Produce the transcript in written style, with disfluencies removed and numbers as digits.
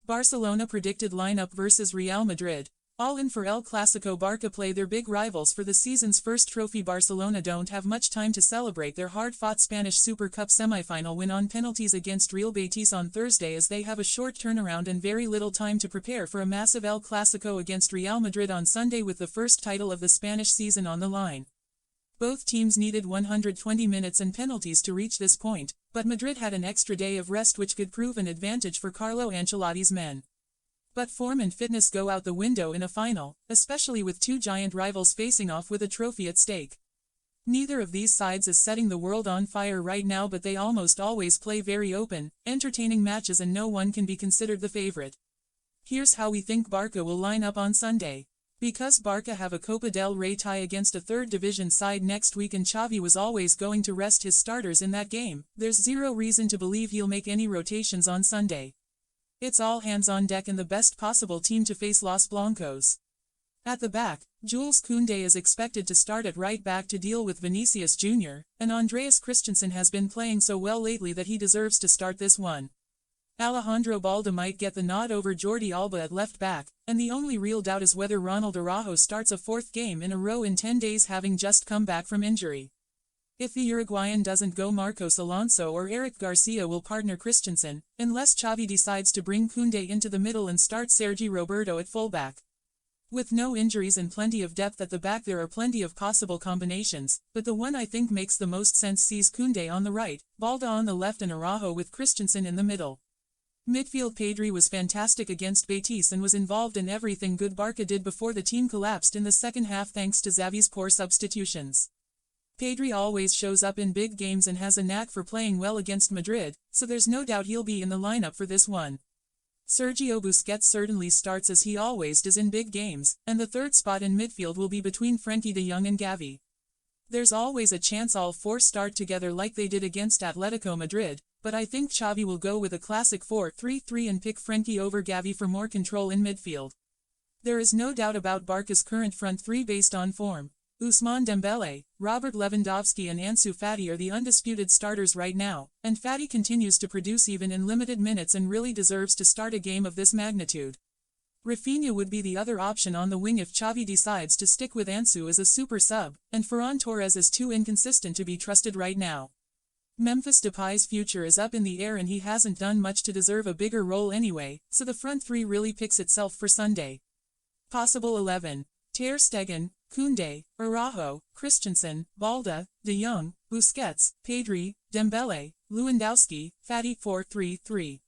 Barcelona predicted lineup versus Real Madrid. All in for El Clásico. Barca play their big rivals for the season's first trophy. Barcelona don't have much time to celebrate their hard-fought Spanish Super Cup semi-final win on penalties against Real Betis on Thursday, as they have a short turnaround and very little time to prepare for a massive El Clásico against Real Madrid on Sunday, with the first title of the Spanish season on the line. Both teams needed 120 minutes and penalties to reach this point, but Madrid had an extra day of rest which could prove an advantage for Carlo Ancelotti's men. But form and fitness go out the window in a final, especially with two giant rivals facing off with a trophy at stake. Neither of these sides is setting the world on fire right now, but they almost always play very open, entertaining matches, and no one can be considered the favorite. Here's how we think Barca will line up on Sunday. Because Barca have a Copa del Rey tie against a third division side next week and Xavi was always going to rest his starters in that game, there's zero reason to believe he'll make any rotations on Sunday. It's all hands on deck and the best possible team to face Los Blancos. At the back, Jules Koundé is expected to start at right back to deal with Vinicius Jr., and Andreas Christensen has been playing so well lately that he deserves to start this one. Alejandro Balde might get the nod over Jordi Alba at left back, and the only real doubt is whether Ronald Araujo starts a fourth game in a row in 10 days, having just come back from injury. If the Uruguayan doesn't go, Marcos Alonso or Eric Garcia will partner Christensen, unless Xavi decides to bring Koundé into the middle and start Sergi Roberto at fullback. With no injuries and plenty of depth at the back, there are plenty of possible combinations, but the one I think makes the most sense sees Koundé on the right, Balde on the left and Araujo with Christensen in the middle. Midfield: Pedri was fantastic against Betis and was involved in everything good Barca did before the team collapsed in the second half thanks to Xavi's poor substitutions. Pedri always shows up in big games and has a knack for playing well against Madrid, so there's no doubt he'll be in the lineup for this one. Sergio Busquets certainly starts as he always does in big games, and the third spot in midfield will be between Frenkie de Jong and Gavi. There's always a chance all four start together like they did against Atletico Madrid, but I think Xavi will go with a classic 4-3-3 and pick Frenkie over Gavi for more control in midfield. There is no doubt about Barca's current front three based on form. Ousmane Dembele, Robert Lewandowski and Ansu Fati are the undisputed starters right now, and Fati continues to produce even in limited minutes and really deserves to start a game of this magnitude. Rafinha would be the other option on the wing if Xavi decides to stick with Ansu as a super sub, and Ferran Torres is too inconsistent to be trusted right now. Memphis Depay's future is up in the air and he hasn't done much to deserve a bigger role anyway, so the front three really picks itself for Sunday. Possible 11. Ter Stegen, Koundé, Araujo, Christensen, Balde, De Jong, Busquets, Pedri, Dembele, Lewandowski, Fati. 4-3-3.